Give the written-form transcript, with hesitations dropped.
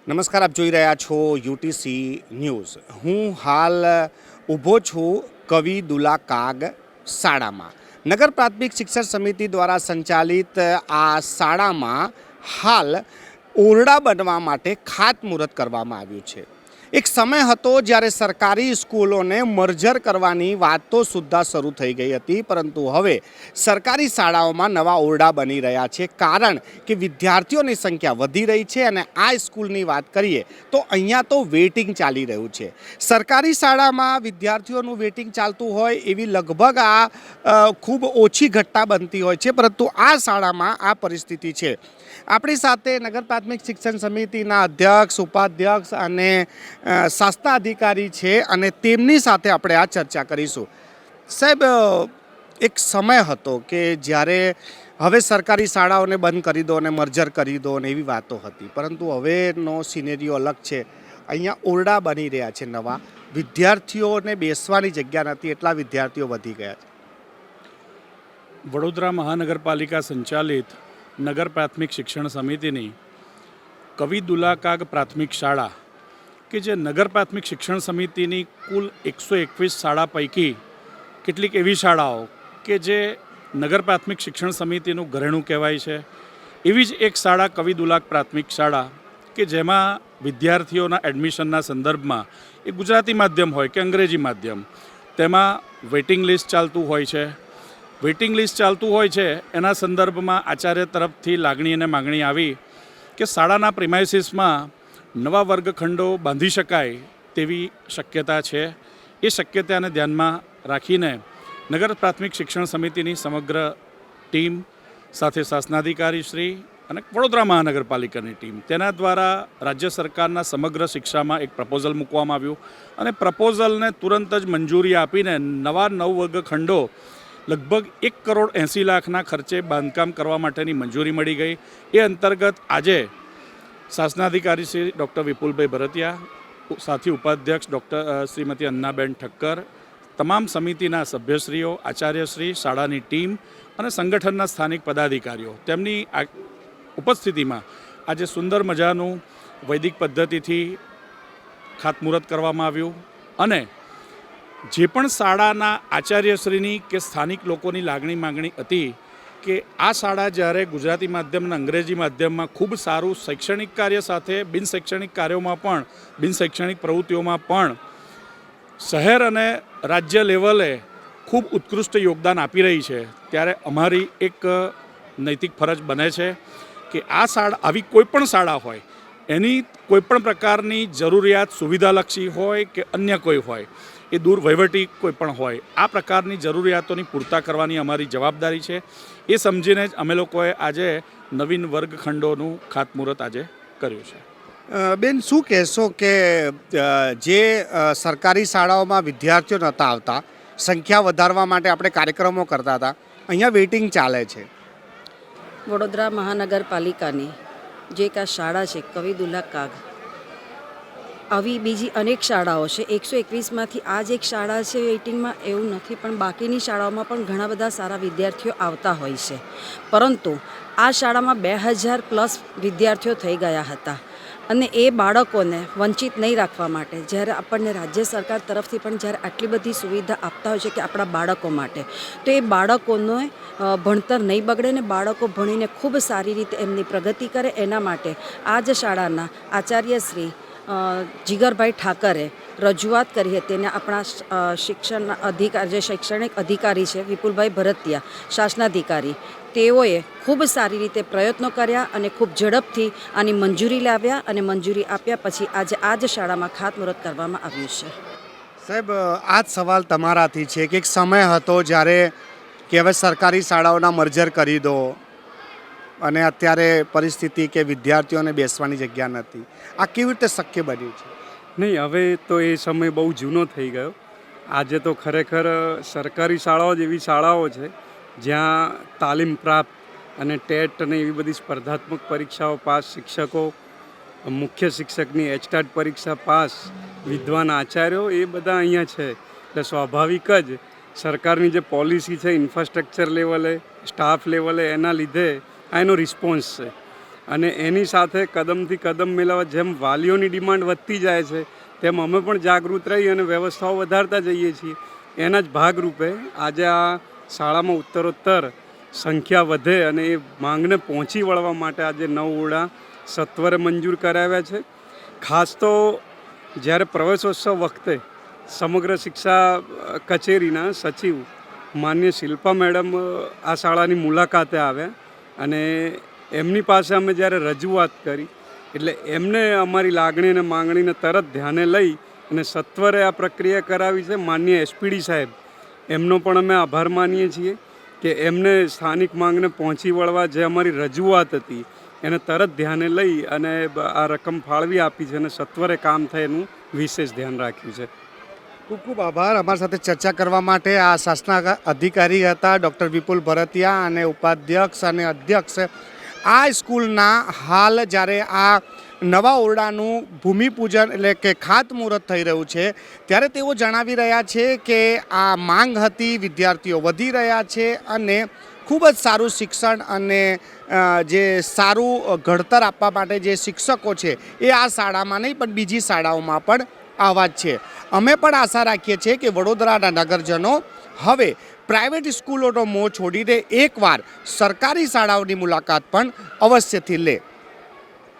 નમસ્કાર, આપ જોઈ રહ્યા છો યુટીસી ન્યૂઝ. હું હાલ ઊભો છું કવિ દુલા કાગ શાળામાં. નગર પ્રાથમિક શિક્ષણ સમિતિ દ્વારા સંચાલિત આ શાળામાં હાલ ઓરડા બનવા માટે ખાતમુહૂર્ત કરવામાં આવ્યું છે. એક સમય હતો જ્યારે સરકારી સ્કૂલોને મર્જર કરવાની વાતો સુદ્ધા શરૂ થઈ ગઈ હતી, પરંતુ હવે સરકારી શાળાઓમાં નવા ઓરડા બની રહ્યા છે, કારણ કે વિદ્યાર્થીઓની સંખ્યા વધી રહી છે. અને આ સ્કૂલની વાત કરીએ તો અહીંયા તો વેઇટિંગ ચાલી રહ્યું છે. સરકારી શાળામાં વિદ્યાર્થીઓનું વેઇટિંગ ચાલતું હોય એવી લગભગ ખૂબ ઓછી ઘટના બનતી હોય છે, પરંતુ આ શાળામાં આ પરિસ્થિતિ છે. આપણી સાથે નગર પ્રાથમિક શિક્ષણ સમિતિના અધ્યક્ષ, ઉપાધ્યક્ષ અને શાસના અધિકારી છે, અને તેમની સાથે આપણે આ ચર્ચા કરીશું. સાહેબ, એક સમય હતો કે જ્યારે હવે સરકારી શાળાઓને બંધ કરી દો અને મર્જર કરી દો ને એવી વાતો હતી, પરંતુ હવેનો સિનેરિયો અલગ છે. અહીંયા ઓરડા બની રહ્યા છે નવા. વિદ્યાર્થીઓને બેસવાની જગ્યા નથી, એટલા વિદ્યાર્થીઓ વધી ગયા છે. વડોદરા મહાનગરપાલિકા સંચાલિત નગર પ્રાથમિક શિક્ષણ સમિતિની કવિ દુલા કાગ પ્રાથમિક શાળા, કે જે નગર પ્રાથમિક શિક્ષણ સમિતિની કુલ 121 શાળા પૈકી કેટલીક એવી શાળાઓ કે જે નગર પ્રાથમિક શિક્ષણ સમિતિનું ઘરેણું કહેવાય છે, એવી જ એક શાળા કવિ દુલા પ્રાથમિક શાળા કે જેમાં વિદ્યાર્થીઓના એડમિશનના સંદર્ભમાં એ ગુજરાતી માધ્યમ હોય કે અંગ્રેજી માધ્યમ, તેમાં વેઇટિંગ લિસ્ટ ચાલતું હોય છે. વેઇટિંગ લિસ્ટ ચાલતું હોય છે એના સંદર્ભમાં આચાર્ય તરફથી લાગણી અને માગણી આવી કે શાળાના પ્રિમાઇસીસમાં નવા વર્ગખંડો બાંધી શકાય તેવી શક્યતા છે. એ શક્યતાને ધ્યાનમાં રાખીને નગર પ્રાથમિક શિક્ષણ સમિતિની સમગ્ર ટીમ સાથે શાસનાધિકારી શ્રી અને વડોદરા મહાનગરપાલિકાની ટીમ, તેના દ્વારા રાજ્ય સરકારના સમગ્ર શિક્ષામાં એક પ્રપોઝલ મૂકવામાં આવ્યું અને પ્રપોઝલને તુરંત જ મંજૂરી આપીને નવા 9 વર્ગખંડો લગભગ 1,80,00,000 ખર્ચે બાંધકામ કરવા માટેની મંજૂરી મળી ગઈ. એ અંતર્ગત આજે શાસનાધિકારી શ્રી ડૉક્ટર વિપુલભાઈ ભરતિયા, સાથી ઉપાધ્યક્ષ શ્રીમતી અન્નાબેન ઠક્કર, તમામ સમિતિના સભ્યશ્રીઓ, આચાર્યશ્રી, શાળાની ટીમ અને સંગઠનના સ્થાનિક પદાધિકારીઓ, તેમની ઉપસ્થિતિમાં આજે સુંદર મજાનું વૈદિક પદ્ધતિથી ખાતમુહૂર્ત કરવામાં આવ્યું. અને જે પણ શાળાના આચાર્યશ્રીની કે સ્થાનિક લોકોની લાગણી માગણી હતી કે આ શાળા જ્યારે ગુજરાતી માધ્યમ અને અંગ્રેજી માધ્યમમાં ખૂબ સારું શૈક્ષણિક કાર્ય સાથે બિનશૈક્ષણિક કાર્યોમાં પણ, બિનશૈક્ષણિક પ્રવૃત્તિઓમાં પણ શહેર અને રાજ્ય લેવલે ખૂબ ઉત્કૃષ્ટ યોગદાન આપી રહી છે, ત્યારે અમારી એક નૈતિક ફરજ બને છે કે આ શાળા, આવી કોઈ પણ શાળા હોય, એની કોઈપણ પ્રકારની જરૂરિયાત સુવિધાલક્ષી હોય કે અન્ય કોઈ હોય, એ દૂર વહીવટી કોઈ પણ હોય, આ પ્રકારની જરૂરિયાતોની પૂર્તા કરવાની અમારી જવાબદારી છે. એ સમજીને જ અમે લોકોએ આજે નવીન વર્ગખંડોનું ખાતમુહૂર્ત આજે કર્યું છે. બેન, શું કહેશો કે જે સરકારી શાળાઓમાં વિદ્યાર્થીઓ નહોતા આવતા, સંખ્યા વધારવા માટે આપણે કાર્યક્રમો કરતા હતા, અહીંયા વેઇટિંગ ચાલે છે. વડોદરા મહાનગરપાલિકાની જે એક આ શાળા છે કવિ દુલા કાગ, આવી બીજી અનેક શાળાઓ છે. 121માંથી આ જ એક શાળા છે વેઇટિંગમાં, એવું નથી, પણ બાકીની શાળાઓમાં પણ ઘણા બધા સારા વિદ્યાર્થીઓ આવતા હોય છે. પરંતુ આ શાળામાં 2000+ વિદ્યાર્થીઓ થઈ ગયા હતા, અને એ બાળકોને વંચિત નહીં રાખવા માટે જ્યારે આપણને રાજ્ય સરકાર તરફથી પણ જ્યારે આટલી બધી સુવિધા આપતા હોય છે કે આપણા બાળકો માટે, તો એ બાળકોનો ભણતર નહીં બગડે ને બાળકો ભણીને ખૂબ સારી રીતે એમની પ્રગતિ કરે, એના માટે આ જ શાળાના આચાર્ય શ્રી જીગરભાઈ ઠાકરે રજૂઆત કરી હતી. અને આપણા શિક્ષણના અધિકારી, જે શૈક્ષણિક અધિકારી છે વિપુલભાઈ ભરતિયા, શાસનાધિકારી, તેઓએ ખૂબ સારી રીતે પ્રયત્નો કર્યા અને ખૂબ ઝડપથી આની મંજૂરી લાવ્યા, અને મંજૂરી આપ્યા પછી આજે આ જ શાળામાં ખાતમુહૂર્ત કરવામાં આવ્યું છે. સાહેબ, આ જ સવાલ તમારાથી છે કે એક સમય હતો જ્યારે કે હવે સરકારી શાળાઓના મર્જર કરી દો, અને અત્યારે પરિસ્થિતિ કે વિદ્યાર્થીઓને બેસવાની જગ્યા નથી. આ કેવી રીતે શક્ય બન્યું છે? નહીં, હવે તો એ સમય બહુ જૂનો થઈ ગયો. આજે તો ખરેખર સરકારી શાળાઓ જ એવી શાળાઓ છે જ્યાં તાલીમ પ્રાપ્ત અને ટેટ અને એવી બધી સ્પર્ધાત્મક પરીક્ષાઓ પાસ શિક્ષકો, મુખ્ય શિક્ષકની એચટાટ પરીક્ષા પાસ વિદ્વાન આચાર્યો, એ બધા અહીંયા છે. એટલે સ્વાભાવિક જ સરકારની જે પોલિસી છે ઇન્ફ્રાસ્ટ્રક્ચર લેવલે, સ્ટાફ લેવલે, એના લીધે આ એનો રિસ્પોન્સ છે. અને એની સાથે કદમથી કદમ મિલાવવા જેમ વાલીઓની ડિમાન્ડ વધતી જાય છે તેમ અમે પણ જાગૃત રહી અને વ્યવસ્થાઓ વધારતા જઈએ છીએ. એના જ ભાગરૂપે આજે આ શાળામાં ઉત્તરોત્તર સંખ્યા વધે અને એ માંગને પહોંચી વળવા માટે આજે 9 ઓરડા સત્વરે મંજૂર કરાવ્યા છે. ખાસ તો જ્યારે પ્રવેશોત્સવ વખતે સમગ્ર શિક્ષા કચેરીના સચિવ માન્ય શિલ્પા મેડમ આ શાળાની મુલાકાતે આવ્યા અને એમની પાસે અમે જ્યારે રજૂઆત કરી એટલે એમને અમારી લાગણી અને માંગણીને તરત ધ્યાને લઈ અને સત્વરે આ પ્રક્રિયા કરાવી છે. માન્ય એસપીડી સાહેબ એમનો પણ અમે આભાર માનીએ છીએ કે એમને સ્થાનિક માંગને પહોંચી વળવા જે અમારી રજૂઆત હતી એને તરત ધ્યાને લઈ અને આ રકમ ફાળવી આપી છે અને સત્વરે કામ થાય એનું વિશેષ ધ્યાન રાખ્યું છે. ખૂબ ખૂબ આભાર. અમારી સાથે ચર્ચા કરવા માટે આ શાસના અધિકારી હતા ડૉક્ટર વિપુલ ભરતિયા અને ઉપાધ્યક્ષ અને અધ્યક્ષ આ સ્કૂલના. હાલ જ્યારે આ નવા ઓરડાનું ભૂમિપૂજન એટલે કે ખાતમુહૂર્ત થઈ રહ્યું છે ત્યારે તેઓ જણાવી રહ્યા છે કે આ માંગ હતી, વિદ્યાર્થીઓ વધી રહ્યા છે અને ખૂબ જ સારું શિક્ષણ અને જે સારું ઘડતર આપવા માટે જે શિક્ષકો છે એ આ શાળામાં નહીં પણ બીજી શાળાઓમાં પણ આવા જ છે. અમે પણ આશા રાખીએ છીએ કે વડોદરાના નગરજનો હવે પ્રાઇવેટ સ્કૂલોનો મોહ છોડીને એકવાર સરકારી શાળાઓની મુલાકાત પણ અવશ્યથી લે.